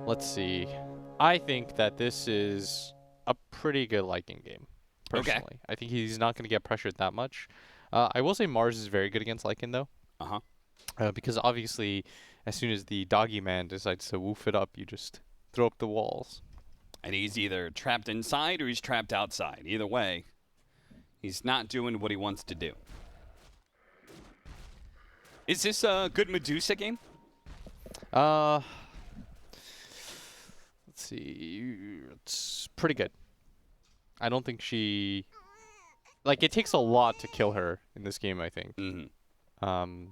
Let's see. I think that this is a pretty good Lycan game, Okay. personally. I think he's not going to get pressured that much. I will say Mars is very good against Lycan, though, Uh-huh. because obviously, as soon as the doggy man decides to woof it up, you just throw up the walls. And he's either trapped inside or he's trapped outside. Either way, he's not doing what he wants to do. Is this a good Medusa game? Let's see. It's pretty good. I don't think she... Like, it takes a lot to kill her in this game, I think. Mm-hmm.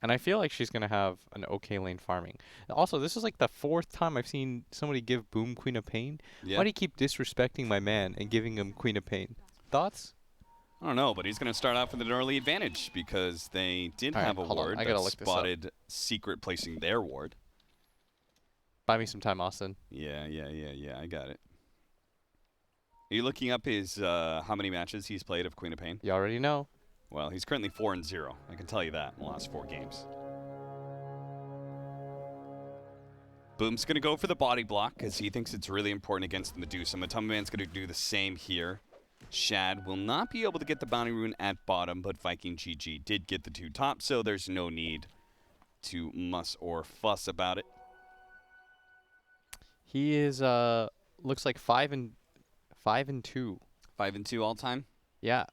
And I feel like she's going to have an okay lane farming. Also, this is like the 4th time I've seen somebody give Boom Queen of Pain. Yeah. Why do you keep disrespecting my man and giving him Queen of Pain? Thoughts? I don't know, but he's going to start off with an early advantage because they did All right, have a hold on. ward I gotta that look this up. spotted Secret placing their ward. Buy me some time, Austin. Yeah, I got it. Are you looking up his how many matches he's played of Queen of Pain? You already know. Well, he's currently 4-0. I can tell you that in the last 4 games. Boom's going to go for the body block because he thinks it's really important against the Medusa. Matumbaman's going to do the same here. Shad will not be able to get the bounty rune at bottom, but Viking GG did get the 2 top, so there's no need to muss or fuss about it. He is looks like 5-2. 5-2 all time. Yeah.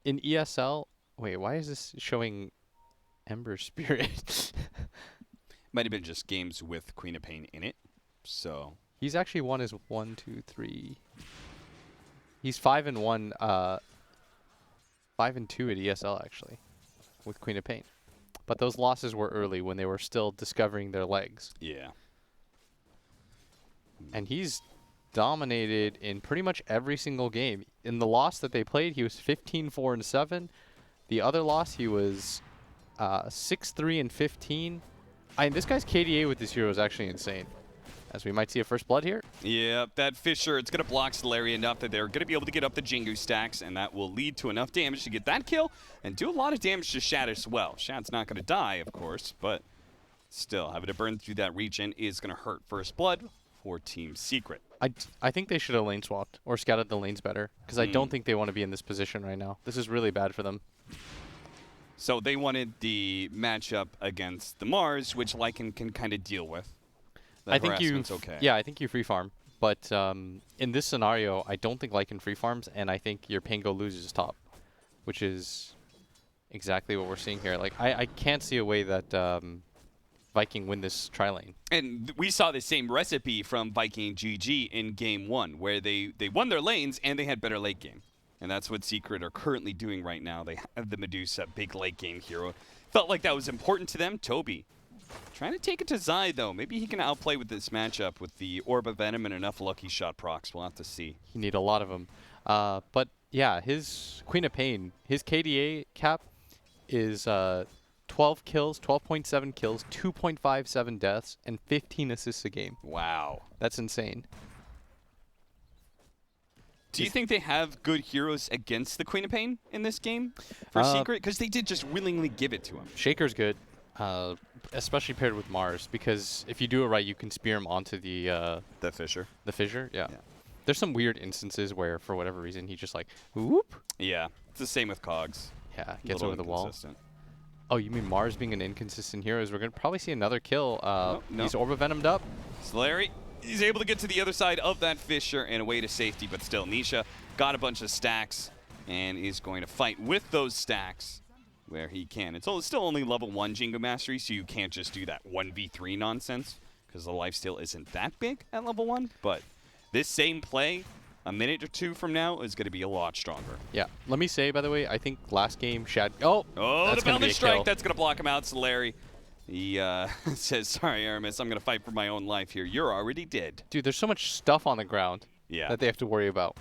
In ESL, wait, why is this showing Ember Spirit? Might have been just games with Queen of Pain in it. So He's actually won his 1, 2, 3. He's 5-1, 5-2 at ESL actually, with Queen of Pain. But those losses were early when they were still discovering their legs. yeah. And he's dominated in pretty much every single game. In the loss that they played, he was 15-4-7. The other loss, he was 6-3-15. This guy's KDA with this hero is actually insane. As we might see a first blood here. Yeah, that Fisher, it's going to block Solari enough that they're going to be able to get up the Jingu stacks, and that will lead to enough damage to get that kill and do a lot of damage to Shad as well. Shad's not going to die, of course, but still, having to burn through that regen is going to hurt first blood for Team Secret. I think they should have lane swapped or scouted the lanes better, because I don't think they want to be in this position right now. This is really bad for them. So they wanted the matchup against the Mars, which Lycan can kind of deal with. The I think you, harassment's okay. yeah, I think you free farm. But in this scenario, I don't think Lycan free farms, and I think your Pango loses top, which is exactly what we're seeing here. Like, I can't see a way that Viking win this tri lane. And we saw the same recipe from Viking GG in game 1, where they won their lanes and they had better late game. And that's what Secret are currently doing right now. They have the Medusa, big late game hero. Felt like that was important to them. Toby trying to take it to Zai, though. Maybe he can outplay with this matchup with the Orb of Venom and enough Lucky Shot procs. We'll have to see. You need a lot of them. But yeah, his Queen of Pain, his KDA cap is 12 kills, 12.7 kills, 2.57 deaths, and 15 assists a game. Wow. That's insane. Do you think they have good heroes against the Queen of Pain in this game for Secret? Because they did just willingly give it to him. Shaker's good, especially paired with Mars, because if you do it right, you can spear him onto the Fisher. the fissure. Yeah. There's some weird instances where, for whatever reason, he just like, whoop. Yeah, it's the same with Cogs. Yeah, gets over the wall. Inconsistent. Oh, you mean Mars being an inconsistent hero? We're going to probably see another kill. No. He's Orb of Venomed up. Solari, he's able to get to the other side of that Fisher and away to safety, but still, Nisha got a bunch of stacks and is going to fight with those stacks where he can. It's still only level 1 Jingo Mastery, so you can't just do that 1v3 nonsense because the lifesteal isn't that big at level 1, but this same play a minute or 2 from now is going to be a lot stronger. Yeah. Let me say, by the way, I think last game, Shad... Oh, the Boundless Strike. That's going to block him out. Solari, he says, sorry, Aramis, I'm going to fight for my own life here. You're already dead. Dude, there's so much stuff on the ground that they have to worry about.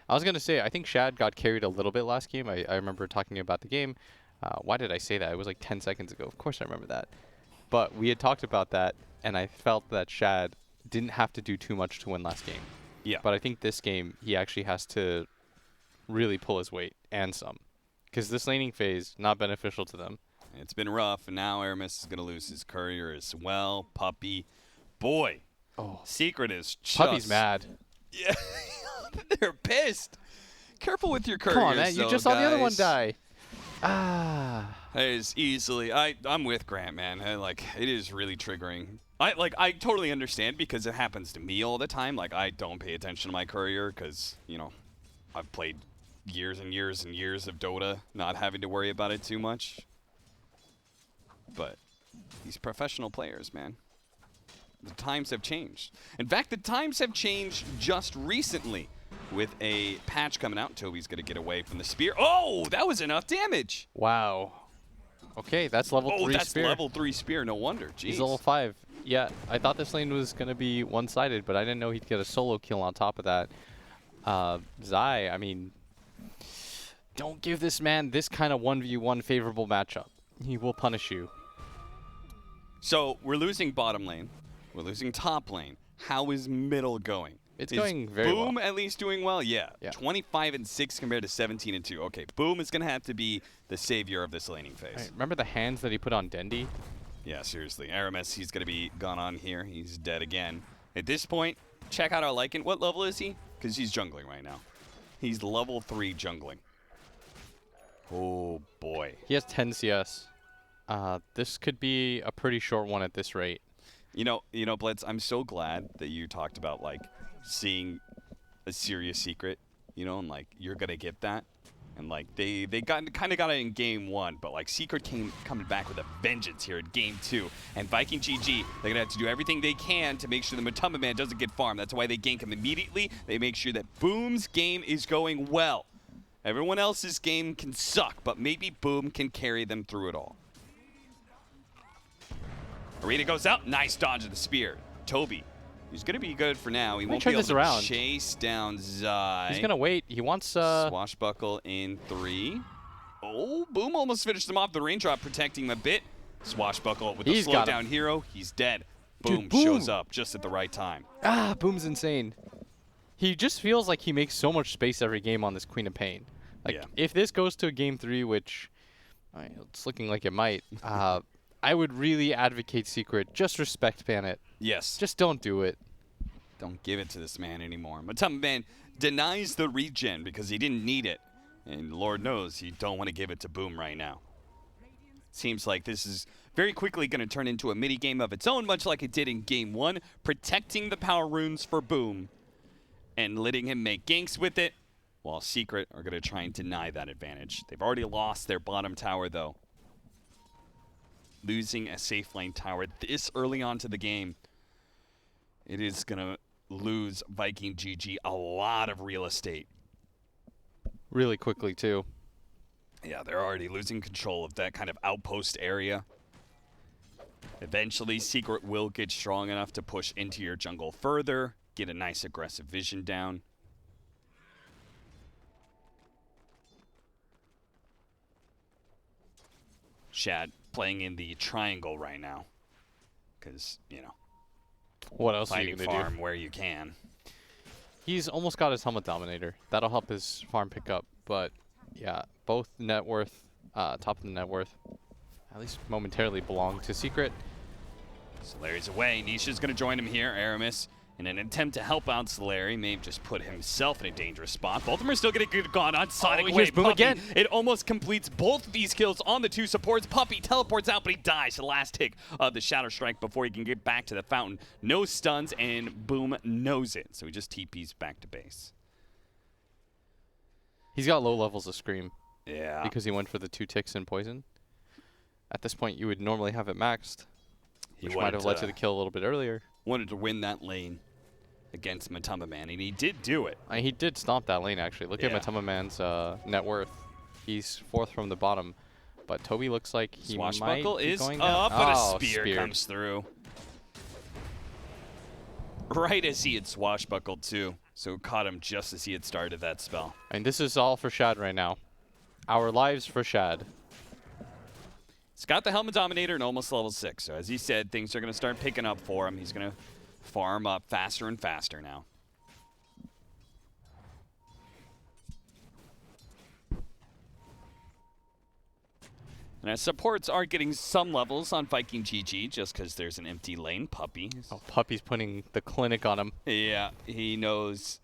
I was going to say, I think Shad got carried a little bit last game. I remember talking about the game. Why did I say that? It was like 10 seconds ago. Of course I remember that. But we had talked about that, and I felt that Shad didn't have to do too much to win last game. Yeah. But I think this game, he actually has to really pull his weight and some. Because this laning phase, not beneficial to them. It's been rough, and now Aramis is going to lose his courier as well. Puppey boy. Oh, Secret is just... Puppy's mad. Yeah, they're pissed. Careful with your couriers. Come on, man. You just saw the other one die. Ah. That is easily... I'm with Grant, man. It is really triggering. I totally understand because it happens to me all the time. Like, I don't pay attention to my courier because, you know, I've played years and years and years of Dota, not having to worry about it too much. But these professional players, man, the times have changed. In fact, the times have changed just recently with a patch coming out. Toby's going to get away from the spear. Oh, that was enough damage. Wow. Okay, that's level 3 spear. Oh, that's level 3 spear. No wonder. Jeez. He's level 5. Yeah, I thought this lane was going to be one-sided, but I didn't know he'd get a solo kill on top of that. Zai, I mean, don't give this man this kind of 1v1 favorable matchup. He will punish you. So we're losing bottom lane. We're losing top lane. How is middle going? It's going very well. Boom at least doing well? Yeah. 25-6 compared to 17-2. Okay, Boom is going to have to be the savior of this laning phase. Right, remember the hands that he put on Dendi? Yeah, seriously. Aramis, he's going to be gone on here. He's dead again. At this point, check out our Lycan. What level is he? Because he's jungling right now. He's level 3 jungling. Oh, boy. He has 10 CS. This could be a pretty short one at this rate. You know, Blitz, I'm so glad that you talked about, like, seeing a serious secret, you know, and, like, you're going to get that. And, like, they kind of got it in game 1, but, like, Secret coming back with a vengeance here in game 2. And Viking GG, they're going to have to do everything they can to make sure the Matamba man doesn't get farmed. That's why they gank him immediately. They make sure that Boom's game is going well. Everyone else's game can suck, but maybe Boom can carry them through it all. Arena goes out. Nice dodge of the spear. Toby, he's going to be good for now. He won't be able to chase down Zai. He's going to wait. He wants... Swashbuckle in 3. Oh, Boom almost finished him off. The raindrop protecting him a bit. Swashbuckle with the slow down hero. He's dead. Boom, Dude, Boom shows up just at the right time. Ah, Boom's insane. He just feels like he makes so much space every game on this Queen of Pain. Like, if this goes to a game 3, which it's looking like it might, I would really advocate Secret. Just respect ban it. Yes. Just don't do it. Don't give it to this man anymore. Matamba man denies the regen because he didn't need it. And Lord knows you don't want to give it to Boom right now. Seems like this is very quickly going to turn into a mini-game of its own, much like it did in game 1, protecting the power runes for Boom and letting him make ganks with it, while Secret are going to try and deny that advantage. They've already lost their bottom tower, though. Losing a safe lane tower this early on to the game, it is going to lose Viking GG a lot of real estate. Really quickly, too. Yeah, they're already losing control of that kind of outpost area. Eventually, Secret will get strong enough to push into your jungle further, get a nice aggressive vision down. Shad playing in the triangle right now because, you know, what else are you going to farm where you can. He's almost got his Helmet Dominator. That'll help his farm pick up. But, yeah, both net worth, top of the net worth, at least momentarily belong to Secret. Solari's away. Nisha's going to join him here. Aramis, in an attempt to help out Solari, may have just put himself in a dangerous spot. Both of them are still going to get gone on Sonic Wave. Boom again. It almost completes both of these kills on the 2 supports. Puppy teleports out, but he dies. The last tick of the Shadow Strike before he can get back to the fountain. No stuns, and Boom knows it. So he just TPs back to base. He's got low levels of Scream. Yeah. Because he went for the 2 ticks and poison. At this point, you would normally have it maxed, which might have led to the kill a little bit earlier. Wanted to win that lane against Matamba Man, and he did do it. He did stomp that lane, actually. Look at Matamba Man's net worth. He's 4th from the bottom. But Toby looks like he might be going down. But a spear comes through. Right as he had swashbuckled, too. So caught him just as he had started that spell. And this is all for Shad right now. Our lives for Shad. He's got the Helmet Dominator and almost level 6. So as he said, things are going to start picking up for him. He's going to farm up faster and faster now. And as supports are getting some levels on Viking GG just because there's an empty lane. Puppey. Oh, Puppey's putting the clinic on him. Yeah, he knows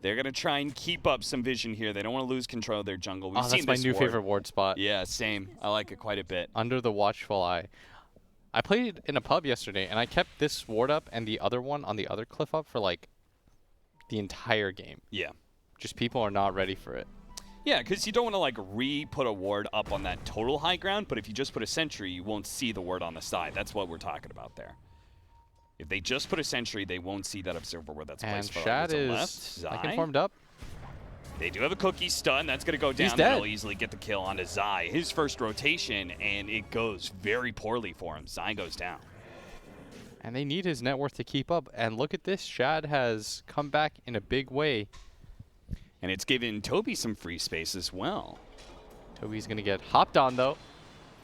they're going to try and keep up some vision here. They don't want to lose control of their jungle. We've seen that's my new favorite ward spot. Yeah, same. I like it quite a bit. Under the watchful eye. I played in a pub yesterday, and I kept this ward up and the other one on the other cliff up for, like, the entire game. Yeah. Just people are not ready for it. Yeah, because you don't want to, like, re-put a ward up on that total high ground, but if you just put a sentry, you won't see the ward on the side. That's what we're talking about there. If they just put a sentry, they won't see that observer ward that's placed. And Shad is like informed up. They do have a cookie stun. That's going to go down. He's dead. That'll easily get the kill onto Zai. His first rotation, and it goes very poorly for him. Zai goes down. And they need his net worth to keep up. And look at this. Shad has come back in a big way. And it's given Toby some free space as well. Toby's going to get hopped on, though.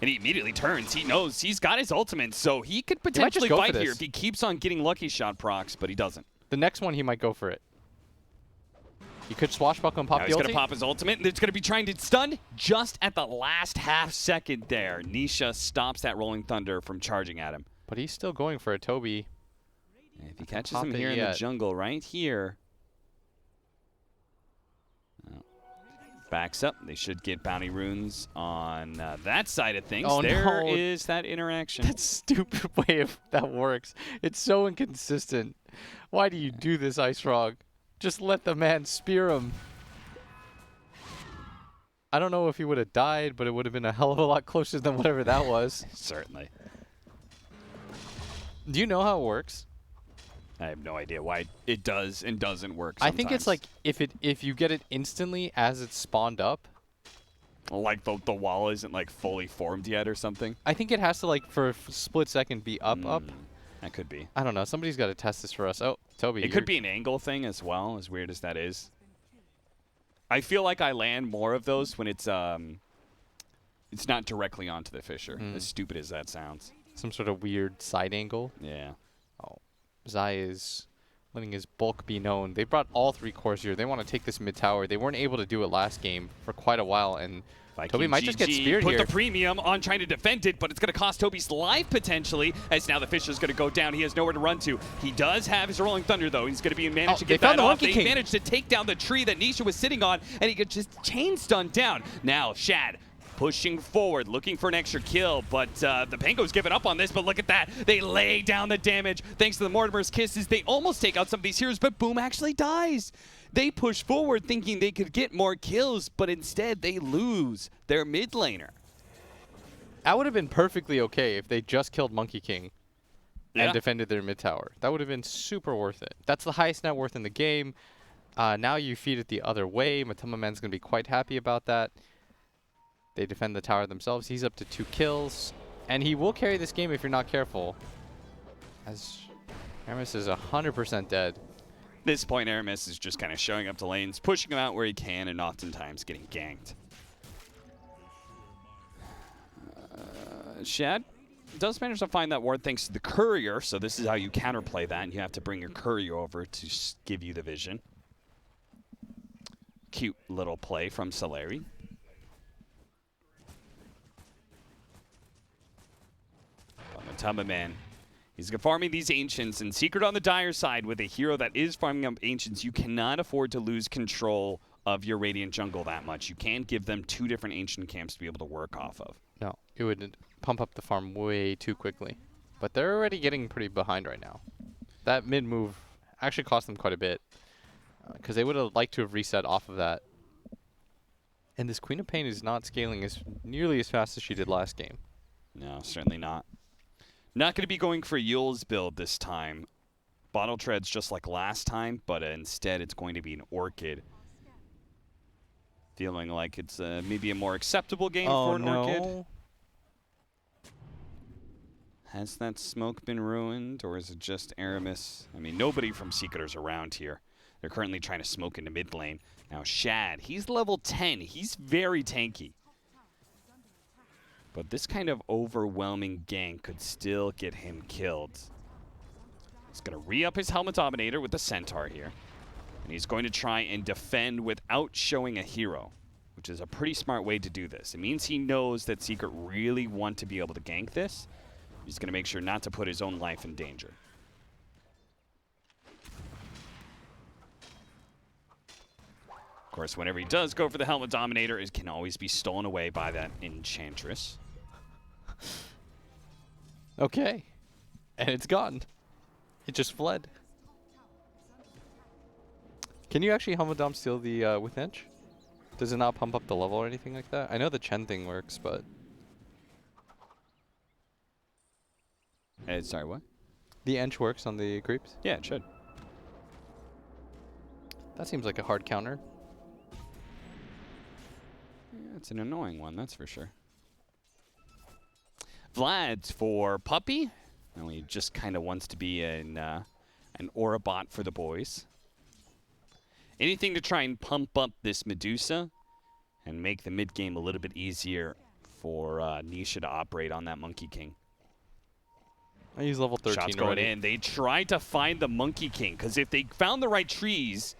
And he immediately turns. He knows he's got his ultimate, so he could potentially fight here if he keeps on getting lucky shot procs, but he doesn't. The next one, he might go for it. He could swashbuckle and pop the ulti. He's going to pop his ultimate, and it's going to be trying to stun just at the last half second there. Nisha stops that Rolling Thunder from charging at him. But he's still going for a Toby. And if he catches him here in the jungle right here. Backs up. They should get bounty runes on that side of things. Oh, there is that interaction. That stupid way of that works. It's so inconsistent. Why do you do this, Ice Frog? Just let the man spear him. I don't know if he would have died, but it would have been a hell of a lot closer than whatever that was. Certainly. Do you know how it works? I have no idea why it does and doesn't work sometimes. I think it's like if you get it instantly as it's spawned up. Like the wall isn't like fully formed yet or something? I think it has to like for a split second be up. That could be. I don't know. Somebody's got to test this for us. Oh, Toby. It could be an angle thing as well, as weird as that is. I feel like I land more of those when it's not directly onto the Fissure, as stupid as that sounds. Some sort of weird side angle. Yeah. Oh. Zai is letting his bulk be known. They brought all 3 cores here. They want to take this mid tower. They weren't able to do it last game for quite a while, and Toby might just get speared here. Put the premium on trying to defend it, but it's going to cost Toby's life potentially, as now the Fisher's going to go down. He has nowhere to run to. He does have his Rolling Thunder, though. He's going to be managed to get that off. They managed to take down the tree that Nisha was sitting on, and he could just chain stun down. Now, Shad pushing forward, looking for an extra kill, but the Pango's given up on this, but look at that. They lay down the damage thanks to the Mortimer's Kisses. They almost take out some of these heroes, but Boom actually dies. They push forward thinking they could get more kills, but instead they lose their mid laner. That would have been perfectly okay if they just killed Monkey King and defended their mid tower. That would have been super worth it. That's the highest net worth in the game. Now you feed it the other way. Matama Man's going to be quite happy about that. They defend the tower themselves. He's up to 2 kills. And he will carry this game if you're not careful. As Aramis is 100% dead. At this point, Aramis is just kind of showing up to lanes, pushing him out where he can, and oftentimes getting ganked. Shad does manage to find that ward thanks to the courier, so this is how you counterplay that, and you have to bring your courier over to give you the vision. Cute little play from Soleri. Matama Man. He's farming these Ancients, and Secret on the dire side with a hero that is farming up Ancients. You cannot afford to lose control of your Radiant jungle that much. You can't give them 2 different Ancient camps to be able to work off of. No, it would pump up the farm way too quickly. But they're already getting pretty behind right now. That mid move actually cost them quite a bit, because they would have liked to have reset off of that. And this Queen of Pain is not scaling nearly as fast as she did last game. No, certainly not. Not going to be going for Yule's build this time. Bottle Treads just like last time, but instead it's going to be an Orchid. Feeling like it's maybe a more acceptable game for an Orchid. Has that smoke been ruined, or is it just Aramis? I mean, nobody from Secret's around here. They're currently trying to smoke into mid lane. Now Shad, he's level 10. He's very tanky. But this kind of overwhelming gank could still get him killed. He's going to re-up his Helmet Dominator with the Centaur here. And he's going to try and defend without showing a hero. which is a pretty smart way to do this. It means he knows that Secret really want to be able to gank this. He's going to make sure not to put his own life in danger. Of course, whenever he does go for the Helmet Dominator, it can always be stolen away by that Enchantress. Okay. And it's gone. It just fled. Can you actually Helmet Dom steal the with Inch? Does it not pump up the level or anything like that? I know the Chen thing works, but... Sorry, what? The Ench works on the creeps? Yeah, it should. That seems like a hard counter. Yeah, it's an annoying one, that's for sure. Vlad's for Puppy. And he just kind of wants to be an aura bot for the boys. Anything to try and pump up this Medusa and make the mid game a little bit easier for Nisha to operate on that Monkey King. He's level 13 Shots going already. in. They tried to find the Monkey King, because if they found the right trees,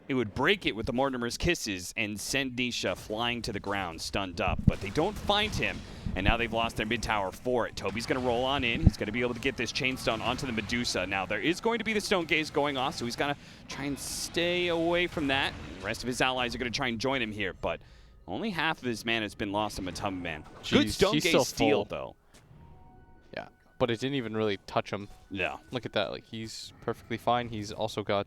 it would break it with the Mortimer's Kisses and send Nisha flying to the ground, stunned up. But they don't find him, and now they've lost their mid tower for it. Toby's going to roll on in. He's going to be able to get this Chain Stone onto the Medusa. Now, there is going to be the Stone Gaze going off, so he's got to try and stay away from that. The rest of his allies are going to try and join him here, but only half of his mana has been lost on Matumba Man. Good Stone Gaze steal, though. Yeah, but it didn't even really touch him. Yeah. Look at that. Like, he's perfectly fine. He's also got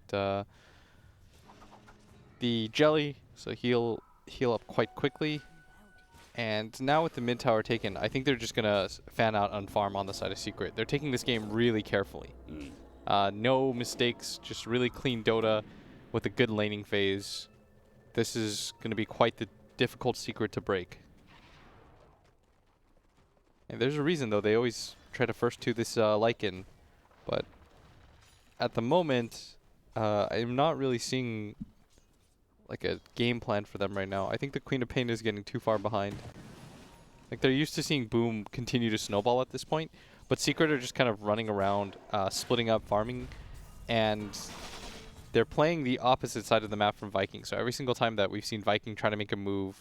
the jelly, so he'll heal up quite quickly. And now with the mid tower taken, I think they're just going to fan out on farm on the side of Secret. They're taking this game really carefully. No mistakes, just really clean Dota with a good laning phase. This is going to be quite the difficult Secret to break. And there's a reason, though. They always try to first to this Lycan. But at the moment, I'm not really seeing like a game plan for them right now. I think the Queen of Pain is getting too far behind. Like, they're used to seeing Boom continue to snowball at this point, but Secret are just kind of running around, splitting up, farming, and they're playing the opposite side of the map from Viking. So every single time that we've seen Viking try to make a move,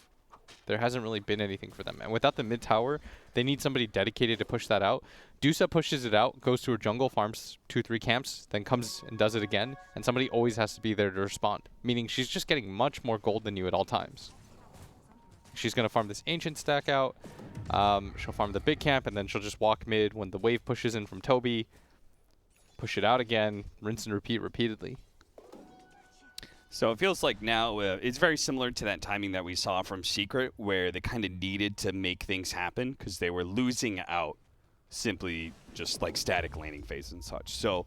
there hasn't really been anything for them. And without the mid tower, they need somebody dedicated to push that out. Dusa pushes it out, goes to her jungle, farms 2-3 camps, then comes and does it again. And somebody always has to be there to respond, meaning she's just getting much more gold than you at all times. She's going to farm this ancient stack out. She'll farm the big camp, and then she'll just walk mid when the wave pushes in from Toby. Push it out again, rinse and repeat repeatedly. So it feels like now it's very similar to that timing that we saw from Secret, where they kind of needed to make things happen because they were losing out simply just like static laning phase and such. So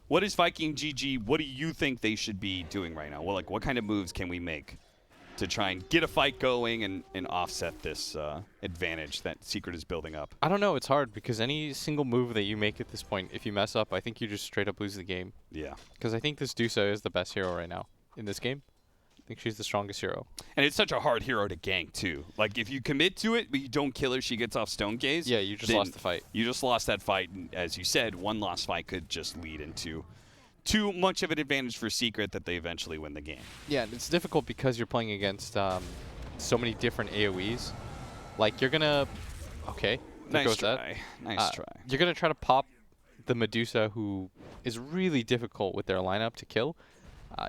what is Viking GG? What do you think they should be doing right now? Well, like, what kind of moves can we make to try and get a fight going and offset this advantage that Secret is building up? I don't know. It's hard because any single move that you make at this point, if you mess up, I think you just straight up lose the game. Yeah. Because I think this Dusa is the best hero right now in this game. I think she's the strongest hero. And it's such a hard hero to gank, too. Like, if you commit to it, but you don't kill her, she gets off Stone Gaze. Yeah, you just lost the fight. You just lost that fight. And as you said, one lost fight could just lead into too much of an advantage for Secret that they eventually win the game. Yeah, it's difficult because you're playing against so many different AoEs. Like, you're going to... Okay. Nice try. Nice try. You're going to try to pop the Medusa, who is really difficult with their lineup to kill.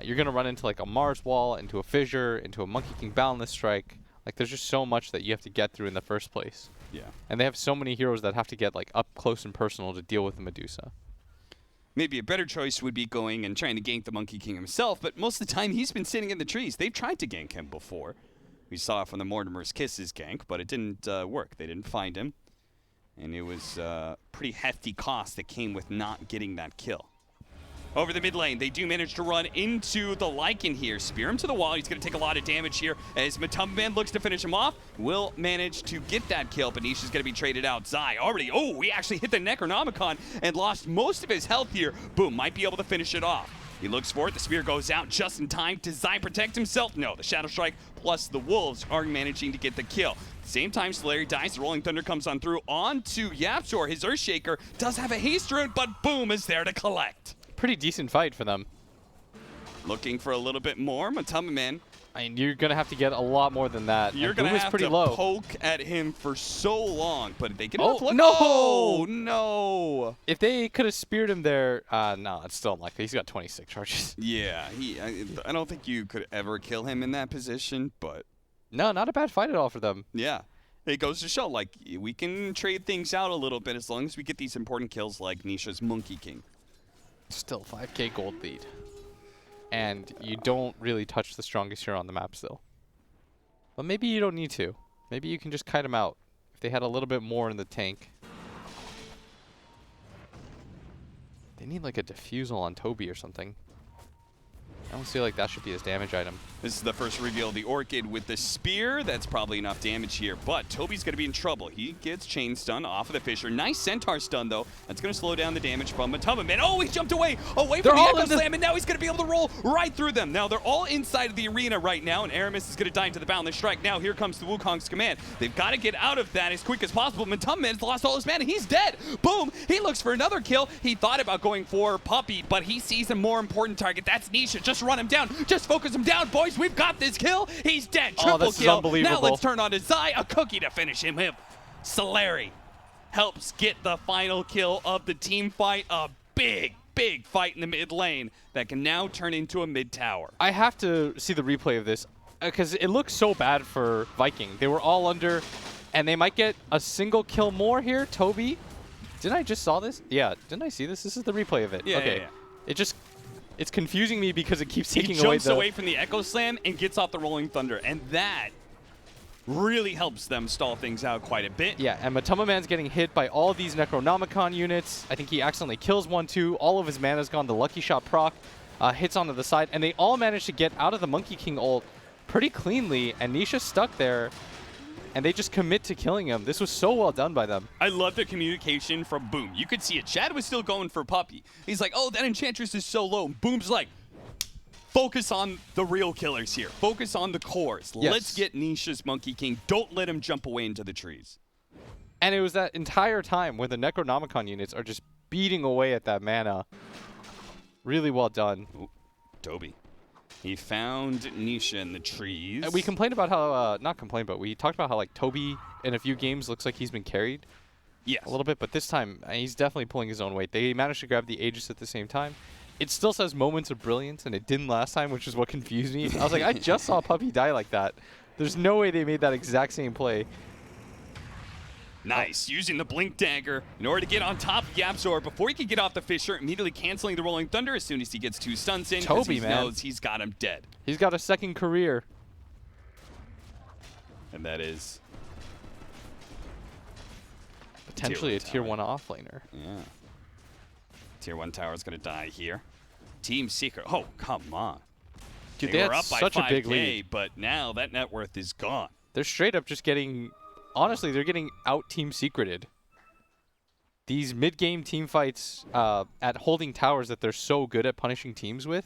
You're going to run into like a Mars wall, into a fissure, into a Monkey King Boundless Strike. Like, there's just so much that you have to get through in the first place. Yeah. And they have so many heroes that have to get like up close and personal to deal with the Medusa. Maybe a better choice would be going and trying to gank the Monkey King himself, but most of the time he's been sitting in the trees. They've tried to gank him before. We saw it from the Mortimer's Kisses gank, but it didn't work. They didn't find him. And it was a pretty hefty cost that came with not getting that kill. Over the mid lane, they do manage to run into the Lycan here. Spear him to the wall. He's going to take a lot of damage here as Matumba Man looks to finish him off. Will manage to get that kill, but Nisha's going to be traded out. Zai already, he actually hit the Necronomicon and lost most of his health here. Boom, might be able to finish it off. He looks for it. The spear goes out just in time. Does Zai protect himself? No, the Shadow Strike plus the Wolves are managing to get the kill. At the same time, Solari dies. The Rolling Thunder comes on through onto Yapzor. His Earthshaker does have a haste rune, but Boom is there to collect. Pretty decent fight for them. Looking for a little bit more. Matumba Man I mean, you're going to have to get a lot more than that. You're going to have pretty to low. poke at him for so long, but they can no! Oh, no! If they could have speared him there, no, it's still unlikely. He's got 26 charges. Yeah, I don't think you could ever kill him in that position, but... No, not a bad fight at all for them. Yeah. It goes to show, like, we can trade things out a little bit as long as we get these important kills like Nisha's Monkey King. Still 5k gold lead. And you don't really touch the strongest hero on the map still. But maybe you don't need to. Maybe you can just kite him out. If they had a little bit more in the tank. They need like a defusal on Toby or something. I don't feel like that should be his damage item. This is the first reveal of the Orchid with the spear. That's probably enough damage here, but Toby's going to be in trouble. He gets chain stun off of the Fissure. Nice Centaur stun, though. That's going to slow down the damage from Matama. Man, oh, he jumped away from the Echo Slam, and now he's going to be able to roll right through them. Now, they're all inside of the arena right now, and Aramis is going to die into the Boundless Strike. Now, here comes the Wukong's command. They've got to get out of that as quick as possible. Matama has lost all his mana. He's dead. Boom. He looks for another kill. He thought about going for Puppey, but he sees a more important target. That's Nisha. Just run him down. Just focus him down, boys. We've got this kill. He's dead. Triple kill. Now let's turn on to Zai. A cookie to finish him. Solari helps get the final kill of the team fight. A big fight in the mid lane that can now turn into a mid tower. I have to see the replay of this because it looks so bad for Viking. They were all under, and they might get a single kill more here. Toby, didn't I just saw this? Yeah, didn't I see this? This is the replay of it. Yeah, okay. Yeah. It's confusing me because it keeps taking away. He jumps away from the Echo Slam and gets off the Rolling Thunder, and that really helps them stall things out quite a bit. Yeah, and Matama Man's getting hit by all these Necronomicon units. I think he accidentally kills 1-2. All of his mana's gone. The Lucky Shot proc hits onto the side, and they all manage to get out of the Monkey King ult pretty cleanly, and Nisha's stuck there. And they just commit to killing him. This was so well done by them. I love the communication from Boom. You could see it. Chad was still going for Puppey. He's like, oh, that Enchantress is so low. Boom's like, focus on the real killers here. Focus on the cores. Yes. Let's get Nisha's Monkey King. Don't let him jump away into the trees. And it was that entire time where the Necronomicon units are just beating away at that mana. Really well done. Ooh, Toby. He found Nisha in the trees. And we complained about how, not complained, but we talked about how like Toby in a few games looks like he's been carried. Yes. A little bit, but this time he's definitely pulling his own weight. They managed to grab the Aegis at the same time. It still says moments of brilliance, and it didn't last time, which is what confused me. I was like, I just saw Puppey die like that. There's no way they made that exact same play. Nice, using the Blink Dagger in order to get on top of Yabzor before he can get off the Fissure, immediately canceling the Rolling Thunder as soon as he gets 2 stuns in. Toby, man. Knows he's got him dead. He's got a second career. And that is... potentially a tier 1 offlaner. Yeah. Tier 1 tower is going to die here. Team Secret. Oh, come on. Dude, they were had up by such 5K, a big lead. but now that net worth is gone. They're straight up just getting... honestly, they're getting out-team secreted. These mid-game team fights at holding towers that they're so good at punishing teams with,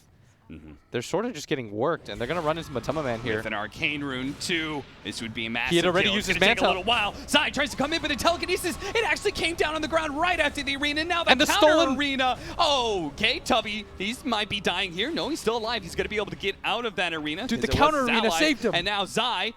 they're sort of just getting worked, and they're going to run into Matama Man here. With an Arcane Rune, too. This would be a massive He had already kill. used It's his gonna take mantle. a little while. Zai tries to come in, but the telekinesis, it actually came down on the ground right after the arena. Now the counter stolen arena. Oh, okay, Tubby, he might be dying here. No, he's still alive. He's going to be able to get out of that arena. Dude, the counter arena saved him. And now Zai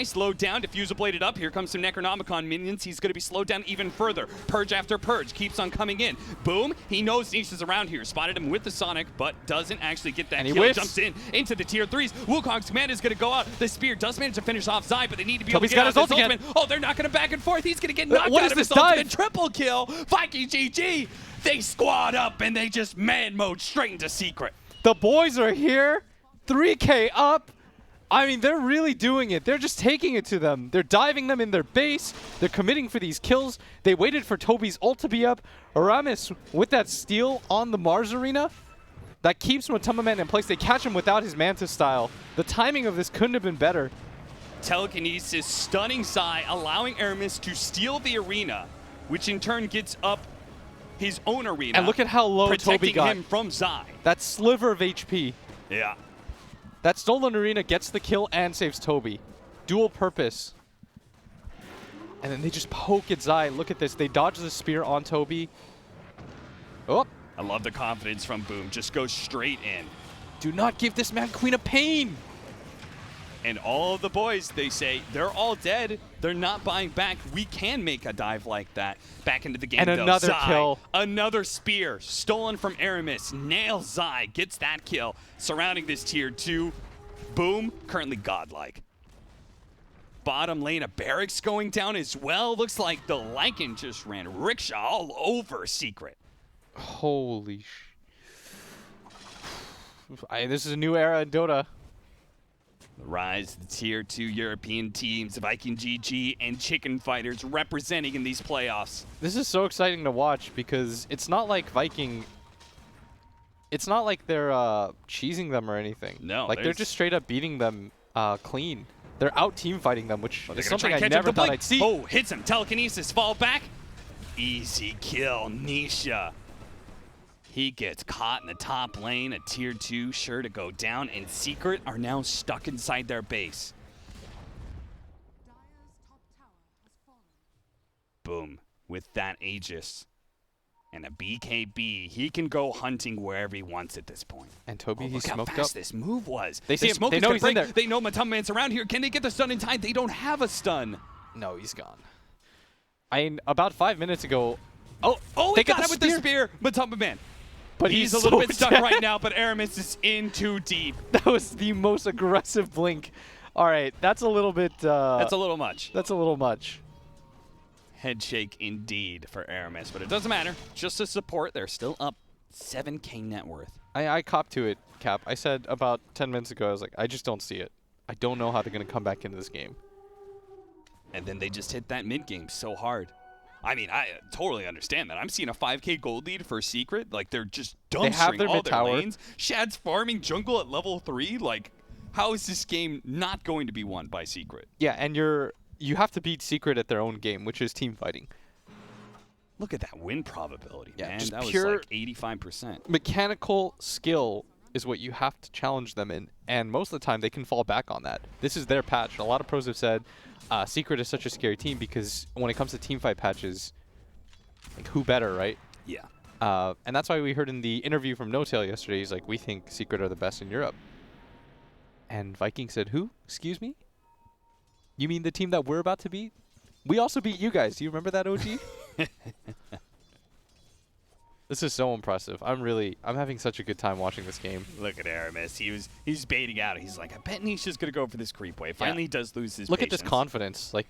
slowed down, Diffusal bladed up. Here comes some Necronomicon minions. He's going to be slowed down even further. Purge after Purge keeps on coming in. Boom. He knows Nisha's around here. Spotted him with the Sonic, but doesn't actually get that kill. Whiffs. Jumps into the tier 3s. Wukong's command is going to go out. The spear does manage to finish off Zai, but they need to be able to get out of this ultimate. Oh, they're knocking him back and forth. He's going to get knocked out of his ultimate. Triple kill. Viking GG. They squad up, and they just man mode straight into Secret. The boys are here. 3K up. I mean, they're really doing it. They're just taking it to them. They're diving them in their base. They're committing for these kills. They waited for Toby's ult to be up. Aramis with that steal on the Mars arena. That keeps Matama Man in place. They catch him without his Manta style. The timing of this couldn't have been better. Telekinesis stunning Zai, allowing Aramis to steal the arena, which in turn gets up his own arena. And look at how low Toby got. Protecting him from Zai. That sliver of HP. Yeah. That stolen arena gets the kill and saves Toby. Dual purpose. And then they just poke at Zai. Look at this. They dodge the spear on Toby. Oh. I love the confidence from Boom. Just go straight in. Do not give this man Queen of Pain. And all of the boys, they say, they're all dead. They're not buying back. We can make a dive like that. Back into the game, and another Zai, kill. Another spear stolen from Aramis. Nails Zai, gets that kill. Surrounding this tier 2. Boom, currently godlike. Bottom lane, a barracks going down as well. Looks like the Lycan just ran rickshaw all over Secret. Holy this is a new era in Dota. The rise of the tier 2 European teams, Viking GG and Chicken Fighters representing in these playoffs. This is so exciting to watch because it's not like Viking. It's not like they're cheesing them or anything. No, like they're just straight up beating them clean. They're out team fighting them, which is something I never thought I'd see. Oh, hits him. Telekinesis, fall back. Easy kill, Nisha. He gets caught in the top lane. A tier 2 sure to go down, and Secret are now stuck inside their base. Boom. With that Aegis and a BKB, he can go hunting wherever he wants at this point. And Toby, he look smoked how fast up. This move was. They see him. They know he's in there. They know Matumbaman's around here. Can they get the stun in time? They don't have a stun. No, he's gone. About 5 minutes ago. Oh, they got him with the spear. Matumbaman. But he's a little bit stuck right now, but Aramis is in too deep. That was the most aggressive blink. All right, that's a little bit... that's a little much. That's a little much. Head shake indeed for Aramis, but it doesn't matter. Just to support, they're still up 7K net worth. I copped to it, Cap. I said about 10 minutes ago, I was like, I just don't see it. I don't know how they're going to come back into this game. And then they just hit that mid game so hard. I mean, I totally understand that. I'm seeing a 5K gold lead for Secret. Like, they're just dumpstering all their lanes. Shad's farming jungle at level 3. Like, how is this game not going to be won by Secret? Yeah, and you have to beat Secret at their own game, which is team fighting. Look at that win probability, yeah, man. Just that pure was like 85%. Mechanical skill is what you have to challenge them in, and most of the time they can fall back on that. This is their patch. A lot of pros have said Secret is such a scary team because when it comes to team fight patches, like, who better, right? Yeah. And that's why we heard in the interview from No Tail yesterday, he's like, we think Secret are the best in Europe. And Viking said, who? Excuse me? You mean the team that we're about to beat? We also beat you guys. Do you remember that, OG? This is so impressive. I'm having such a good time watching this game. Look at Aramis. He's baiting out. He's like, I bet Nisha's going to go for this creep wave. Finally, he does lose his Look patience. at this confidence. Like,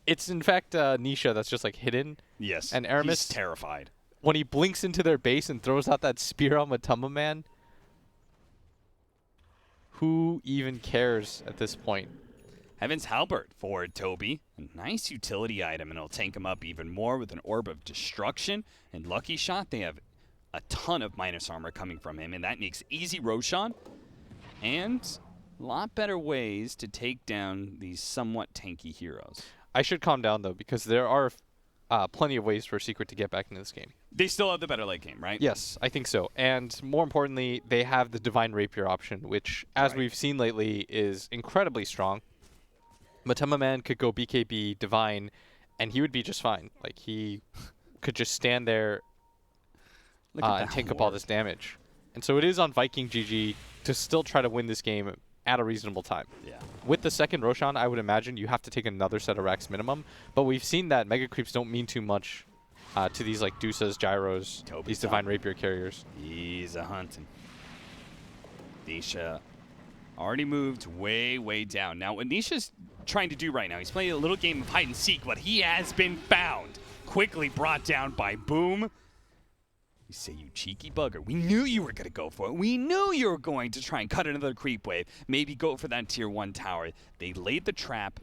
it's in fact Nisha that's just like hidden. Yes. And Aramis, he's terrified. When he blinks into their base and throws out that spear on Matumbaman, who even cares at this point? Heaven's Halberd for Toby. A nice utility item, and it'll tank him up even more with an Orb of Destruction. And Lucky Shot, they have a ton of minus armor coming from him, and that makes easy Roshan. And a lot better ways to take down these somewhat tanky heroes. I should calm down, though, because there are plenty of ways for Secret to get back into this game. They still have the better late game, right? Yes, I think so. And more importantly, they have the Divine Rapier option, which, as we've seen lately, is incredibly strong. Matumbaman could go BKB Divine, and he would be just fine. Like, he could just stand there and tank up all this damage. And so it is on Viking GG to still try to win this game at a reasonable time. Yeah. With the second Roshan, I would imagine you have to take another set of racks minimum. But we've seen that Mega Creeps don't mean too much to these like Dusas, Gyros, these Divine Rapier carriers. He's a hunting. Nisha already moved way, way down. Now, what Nisha's trying to do right now, he's playing a little game of hide and seek, but he has been found. Quickly brought down by Boom. You say, you cheeky bugger. We knew you were going to go for it. We knew you were going to try and cut another creep wave. Maybe go for that tier 1 tower. They laid the trap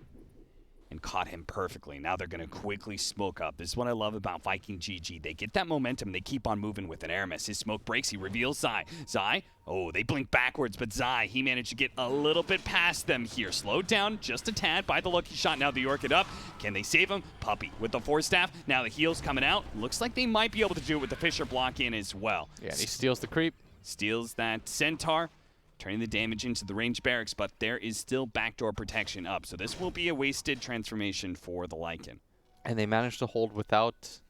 and caught him perfectly. Now they're going to quickly smoke up. This is what I love about Viking GG. They get that momentum. They keep on moving with an Aramis. His smoke breaks. He reveals Zai. Zai, oh, they blink backwards, but Zai, he managed to get a little bit past them here. Slowed down just a tad by the Lucky Shot. Now they orc it up. Can they save him? Puppy with the Force Staff. Now the heal's coming out. Looks like they might be able to do it with the Fisher block in as well. Yeah, and he steals the creep. Steals that Centaur. Turning the damage into the range barracks, but there is still backdoor protection up. So this will be a wasted transformation for the Lycan. And they managed to hold without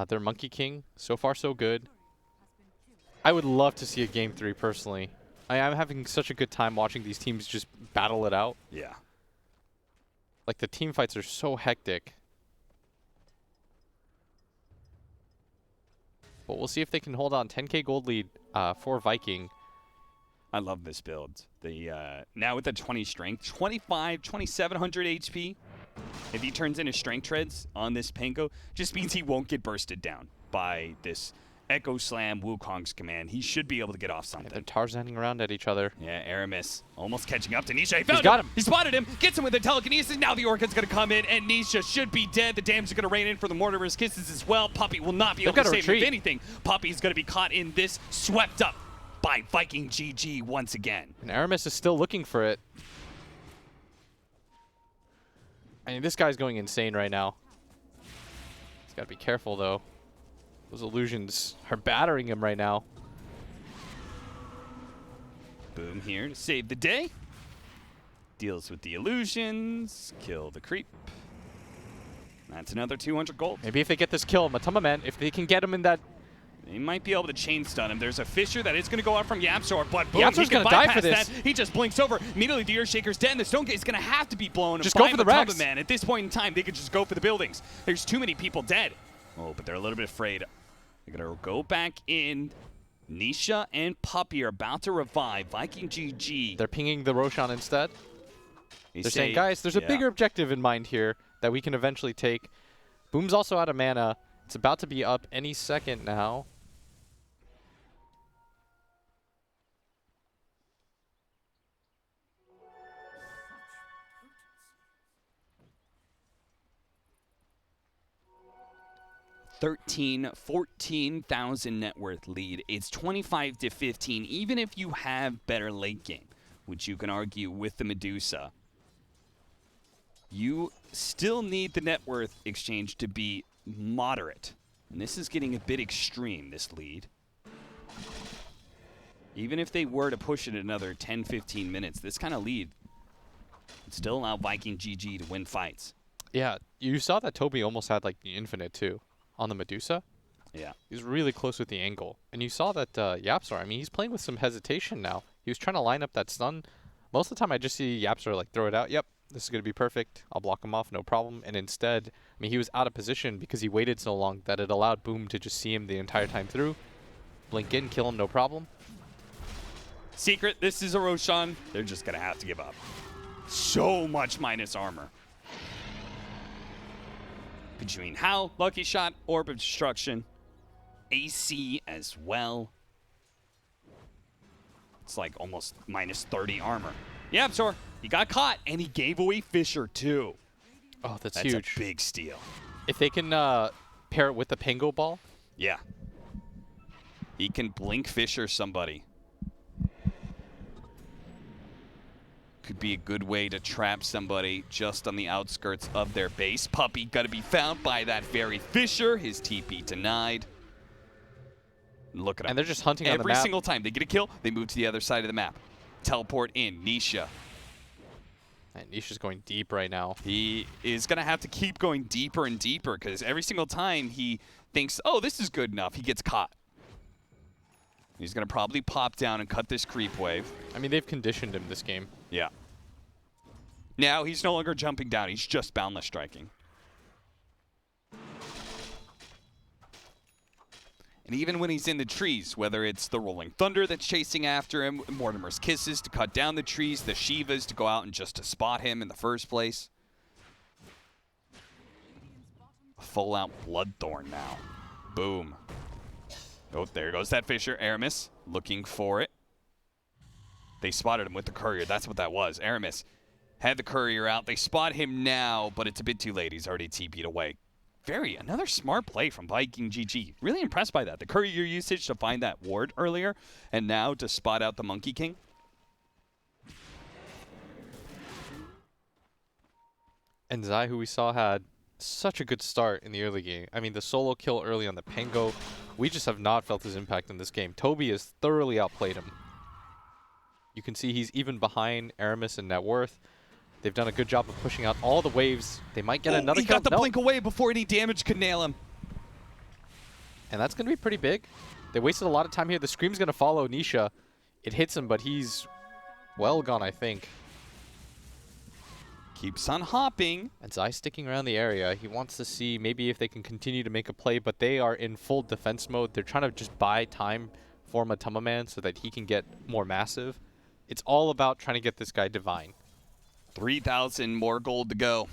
their Monkey King. So far, so good. I would love to see a Game 3, personally. I'm having such a good time watching these teams just battle it out. Yeah. Like, the team fights are so hectic. But we'll see if they can hold on. 10K gold lead for Viking. I love this build. The now with the 20 strength, 2700 HP. If he turns in his strength treads on this Pango, just means he won't get bursted down by this Echo Slam Wukong's command. He should be able to get off something. They're Tarzaning around at each other. Yeah, Aramis almost catching up to Nisha. He found got him. He spotted him, gets him with the telekinesis. Now the Orca's going to come in, and Nisha should be dead. The damage is going to rain in for the Mortimer's Kisses as well. Puppey will not be able to save him. If anything, Puppey's going to be caught in this, swept up by Viking GG once again. And Aramis is still looking for it. I mean, this guy's going insane right now. He's got to be careful, though. Those illusions are battering him right now. Boom here to save the day. Deals with the illusions. Kill the creep. That's another 200 gold. Maybe if they get this kill, Matama Man, if they can get him in that... They might be able to chain stun him. There's a Fissure that is going to go out from Yapzor, but boom, Yapzor's going to die for this. That. He just blinks over. Immediately, the Earthshaker's dead, and the Stone Gate is going to have to be blown. Just go for the Rex. Man. At this point in time, they could just go for the buildings. There's too many people dead. Oh, but they're a little bit afraid. They're going to go back in. Nisha and Puppey are about to revive. Viking GG. They're pinging the Roshan instead. They're saying, guys, there's a bigger objective in mind here that we can eventually take. Boom's also out of mana. It's about to be up any second now. $14,000 net worth lead. It's 25 to 15, even if you have better late game, which you can argue with the Medusa. You still need the net worth exchange to be moderate. And this is getting a bit extreme, this lead. Even if they were to push it another 10, 15 minutes, this kind of lead would still allow Viking GG to win fights. Yeah, you saw that Toby almost had like the infinite too on the Medusa. Yeah. He's really close with the angle. And you saw that Yapzor, I mean, he's playing with some hesitation now. He was trying to line up that stun. Most of the time I just see Yapzor like throw it out. Yep, this is going to be perfect. I'll block him off, no problem. And instead, I mean, he was out of position because he waited so long that it allowed Boom to just see him the entire time through. Blink in, kill him, no problem. Secret, this is a Roshan. They're just going to have to give up. So much minus armor. Between Howl, Lucky Shot, Orb of Destruction, AC as well. It's like almost minus 30 armor. Yeah, Yapzor, he got caught, and he gave away Fissure too. Oh, that's huge. That's a big steal. If they can pair it with the Pango Ball. Yeah. He can blink Fissure somebody. Could be a good way to trap somebody just on the outskirts of their base. Puppey got to be found by that very Fissure. His TP denied. Look at him. And they're just hunting on the map. Every single time they get a kill, they move to the other side of the map. Teleport in. Nisha. And Nisha's going deep right now. He is going to have to keep going deeper and deeper because every single time he thinks, oh, this is good enough, he gets caught. He's going to probably pop down and cut this creep wave. I mean, they've conditioned him this game. Yeah. Now he's no longer jumping down. He's just boundless striking. And even when he's in the trees, whether it's the Rolling Thunder that's chasing after him, Mortimer's Kisses to cut down the trees, the Shivas to go out and just to spot him in the first place. Full-out Bloodthorn now. Boom. Oh, there goes that Fissure. Aramis looking for it. They spotted him with the courier. That's what that was. Aramis had the courier out. They spot him now, but it's a bit too late. He's already TP'd away. Another smart play from Viking GG. Really impressed by that. The courier usage to find that ward earlier, and now to spot out the Monkey King. And Zai, who we saw, had such a good start in the early game. I mean, the solo kill early on the Pango. We just have not felt his impact in this game. Toby has thoroughly outplayed him. You can see he's even behind Aramis and Net Worth. They've done a good job of pushing out all the waves. They might get another kill. He got the blink away before any damage could nail him. And that's going to be pretty big. They wasted a lot of time here. The Scream's going to follow Nisha It hits him, but he's well gone, I think. Keeps on hopping. And Zai sticking around the area. He wants to see maybe if they can continue to make a play, but they are in full defense mode. They're trying to just buy time for Matama Man so that he can get more massive. It's all about trying to get this guy Divine. 3,000 more gold to go.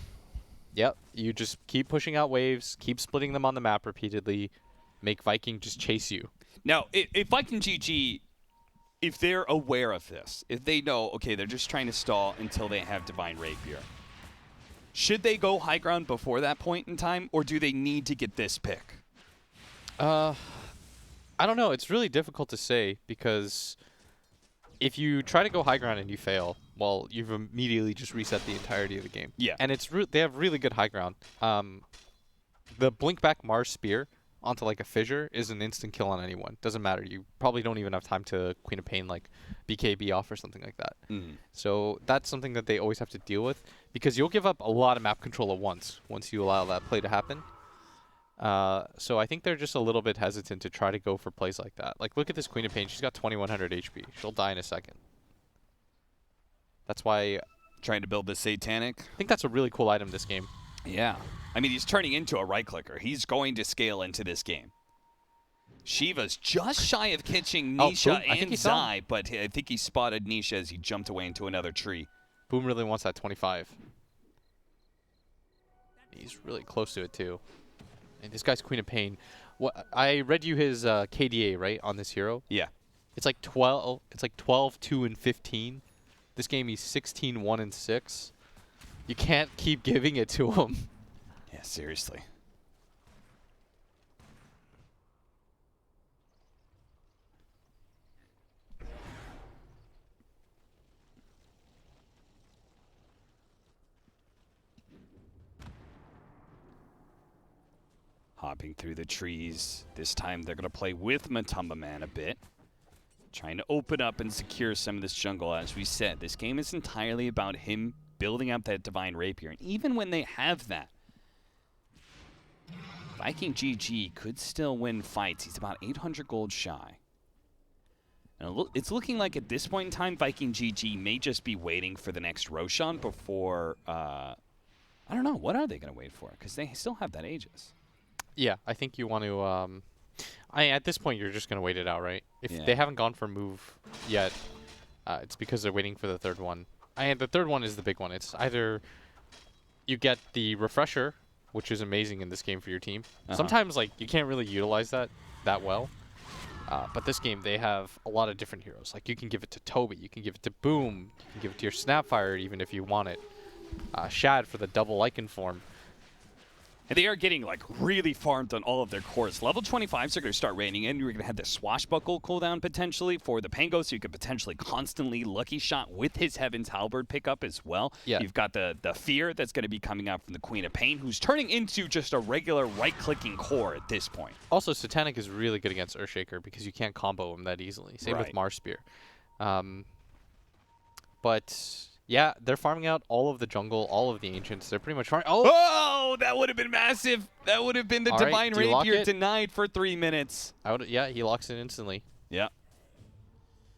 Yep, you just keep pushing out waves, keep splitting them on the map repeatedly, make Viking just chase you. Now, if Viking GG, if they're aware of this, if they know, okay, they're just trying to stall until they have Divine Rapier, should they go high ground before that point in time, or do they need to get this pick? I don't know. It's really difficult to say because if you try to go high ground and you fail, well, you've immediately just reset the entirety of the game. Yeah. And they have really good high ground. The blink back Mars Spear onto like a fissure is an instant kill on anyone. Doesn't matter. You probably don't even have time to Queen of Pain like BKB off or something like that. So that's something that they always have to deal with because you'll give up a lot of map control at once you allow that play to happen. So I think they're just a little bit hesitant to try to go for plays like that. Like, look at this Queen of Pain. She's got 2,100 HP. She'll die in a second. That's why... Trying to build the Satanic. I think that's a really cool item this game. Yeah. I mean, he's turning into a right-clicker. He's going to scale into this game. Shiva's just shy of catching Nisha and Zai, but I think he spotted Nisha as he jumped away into another tree. Boom really wants that 25. He's really close to it, too. And this guy's Queen of Pain. What I read you his KDA, right, on this hero? Yeah. It's like 12. It's like 12, 2, and 15. This game he's 16, 1, and 6. You can't keep giving it to him. Yeah, seriously. Hopping through the trees. This time they're going to play with Matamba Man a bit. Trying to open up and secure some of this jungle. As we said, this game is entirely about him building up that Divine Rapier. And even when they have that, Viking GG could still win fights. He's about 800 gold shy. And it's looking like at this point in time, Viking GG may just be waiting for the next Roshan before... I don't know. What are they going to wait for? Because they still have that Aegis. Yeah, I think you want to... at this point, you're just going to wait it out, right? If they haven't gone for move yet, it's because they're waiting for the third one. And the third one is the big one. It's either you get the refresher, which is amazing in this game for your team. Sometimes, like, you can't really utilize that well. But this game, they have a lot of different heroes. Like, you can give it to Toby. You can give it to Boom. You can give it to your Snapfire, even if you want it. Shad for the double Lycan form. And they are getting, like, really farmed on all of their cores. Level 25s are going to start raining in. You're going to have the Swashbuckle cooldown potentially for the Pango, so you could potentially constantly Lucky Shot with his Heaven's Halberd pickup as well. Yeah. You've got the Fear that's going to be coming out from the Queen of Pain, who's turning into just a regular right-clicking core at this point. Also, Satanic is really good against Earthshaker because you can't combo him that easily. Same with Mars Spear. But... yeah, they're farming out all of the jungle, all of the ancients. They're pretty much farming. Oh, that would have been massive. That would have been the Divine Rapier denied for 3 minutes. Yeah, he locks it instantly. Yeah.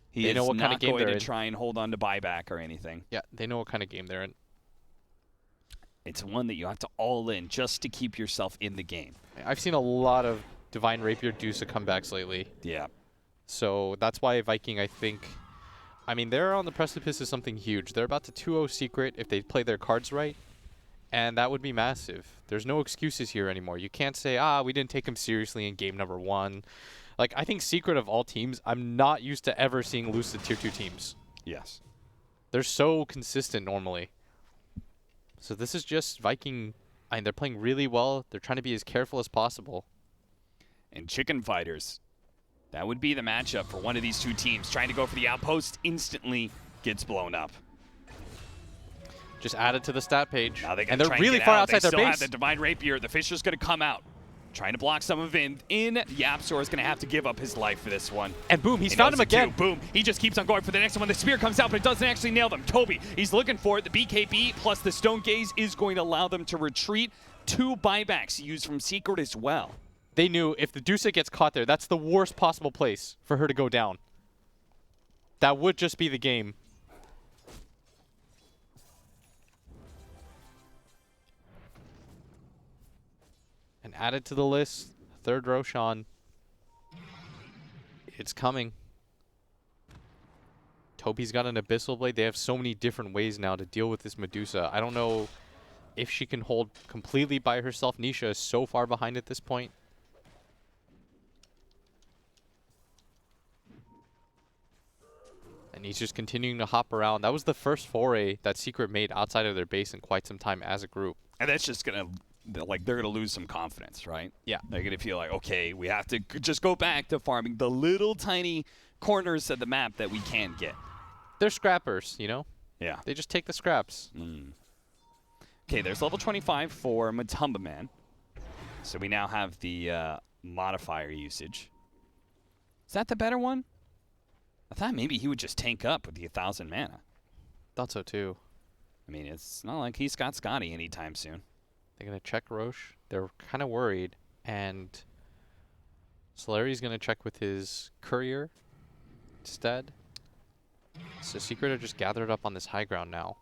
He is not kind of going to try and hold on to buyback or anything. Yeah, they know what kind of game they're in. It's one that you have to all in just to keep yourself in the game. I've seen a lot of Divine Rapier Dusa comebacks lately. Yeah. So that's why Viking, I think... I mean, they're on the precipice of something huge. They're about to 2-0 Secret if they play their cards right, and that would be massive. There's no excuses here anymore. You can't say, we didn't take him seriously in game number 1. Like, I think Secret of all teams, I'm not used to ever seeing lose to tier 2 teams. Yes. They're so consistent normally. So this is just Viking. I mean, they're playing really well. They're trying to be as careful as possible. And Chicken Fighters. That would be the matchup for one of these two teams. Trying to go for the outpost instantly gets blown up. Just add it to the stat page. And they're really far outside their base. They still have the Divine Rapier. The Fisher's going to come out. Trying to block some of it in. Yapsor is going to have to give up his life for this one. And Boom, he's found him again. Boom, he just keeps on going for the next one. The spear comes out, but it doesn't actually nail them. Toby, he's looking for it. The BKB plus the Stone Gaze is going to allow them to retreat. 2 buybacks used from Secret as well. They knew if the Dusa gets caught there, that's the worst possible place for her to go down. That would just be the game. And added to the list, third Roshan. It's coming. Toby's got an Abyssal Blade. They have so many different ways now to deal with this Medusa. I don't know if she can hold completely by herself. Nisha is so far behind at this point. And he's just continuing to hop around. That was the first foray that Secret made outside of their base in quite some time as a group. And that's just going to, like, they're going to lose some confidence, right? Yeah. They're going to feel like, okay, we have to just go back to farming the little tiny corners of the map that we can get. They're scrappers, you know? Yeah. They just take the scraps. Okay, there's level 25 for Matumba Man. So we now have the modifier usage. Is that the better one? I thought maybe he would just tank up with the 1,000 mana. Thought so too. I mean, it's not like he's got Scotty anytime soon. They're going to check Roche. They're kind of worried. And Solari's going to check with his courier instead. So Secret are just gathered up on this high ground now.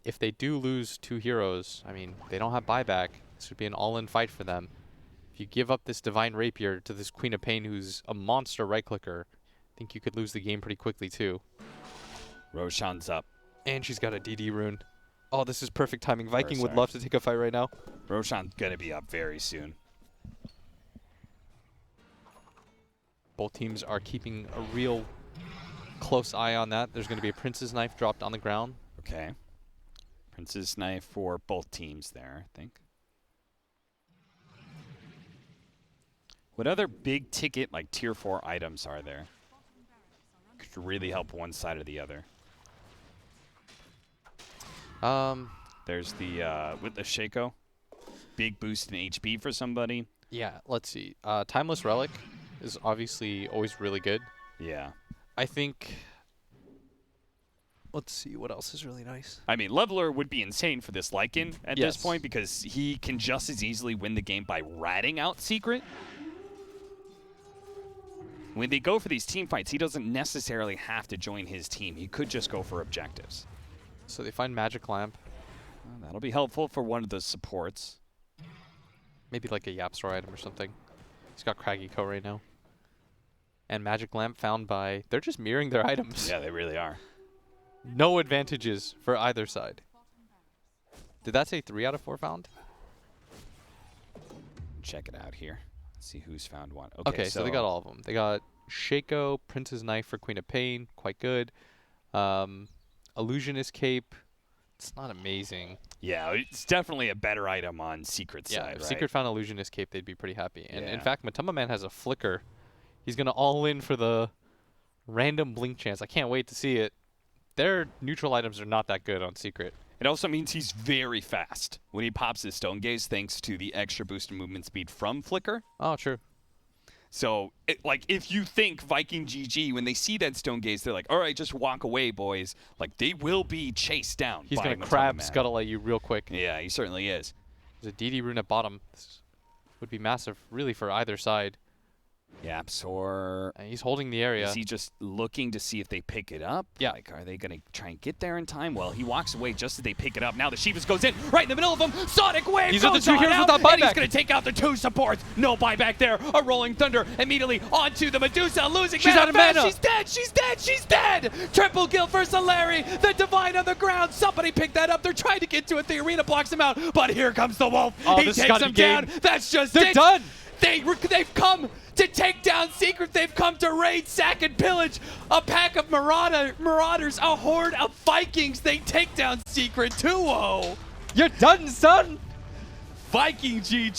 If they do lose 2 heroes, I mean, they don't have buyback. This would be an all-in fight for them. If you give up this Divine Rapier to this Queen of Pain who's a monster right-clicker, I think you could lose the game pretty quickly too. Roshan's up. And she's got a DD rune. Oh, this is perfect timing. Viking would love to take a fight right now. Roshan's going to be up very soon. Both teams are keeping a real close eye on that. There's going to be a Prince's Knife dropped on the ground. Okay. Prince's Knife for both teams there, I think. What other big ticket, like tier 4 items are there? Could really help one side or the other. There's the, with the Shaco. Big boost in HP for somebody. Yeah, let's see. Timeless Relic is obviously always really good. Yeah. I think... Let's see, what else is really nice? I mean, Leveler would be insane for this Lycan at this point because he can just as easily win the game by ratting out Secret. When they go for these team fights, he doesn't necessarily have to join his team. He could just go for objectives. So they find Magic Lamp. Well, that'll be helpful for one of the supports. Maybe like a Yapstore item or something. He's got Craggy Co right now. And Magic Lamp found by... They're just mirroring their items. Yeah, they really are. No advantages for either side. Did that say 3 out of 4 found? Check it out here. Let's see who's found one. Okay, so they got all of them. They got Shaco, Prince's Knife for Queen of Pain. Quite good. Illusionist Cape. It's not amazing. Yeah, it's definitely a better item on Secret's side, if right? Secret found Illusionist Cape, they'd be pretty happy. And in fact, Matumba Man has a Flicker. He's going to all in for the random blink chance. I can't wait to see it. Their neutral items are not that good on Secret. It also means he's very fast when he pops his Stone Gaze thanks to the extra boost in movement speed from Flicker. Oh, true. So, like, if you think Viking GG, when they see that Stone Gaze, they're like, all right, just walk away, boys. Like, they will be chased down. He's going to crab scuttle at you real quick. Yeah, he certainly is. There's a DD rune at bottom. This would be massive, really, for either side. Yeah, Psor. And he's holding the area. Is he just looking to see if they pick it up? Yeah. Like, are they going to try and get there in time? Well, he walks away just as they pick it up. Now the Shivas goes in right in the middle of them. Sonic Wave These are the goes 2 heroes without buyback. And he's going to take out the 2 supports. No buyback there. A Rolling Thunder immediately onto the Medusa. Losing She's out of mana. She's dead. She's dead. She's dead. Triple kill for Solari. The Divine on the ground. Somebody picked that up. They're trying to get to it. The arena blocks him out. But here comes the Wolf. Oh, he takes him down. That's just They're it. done. They've come to take down Secret. They've come to raid, sack, and pillage. A pack of marauders, a horde of Vikings. They take down Secret 2-0. You're done, son. Viking GG.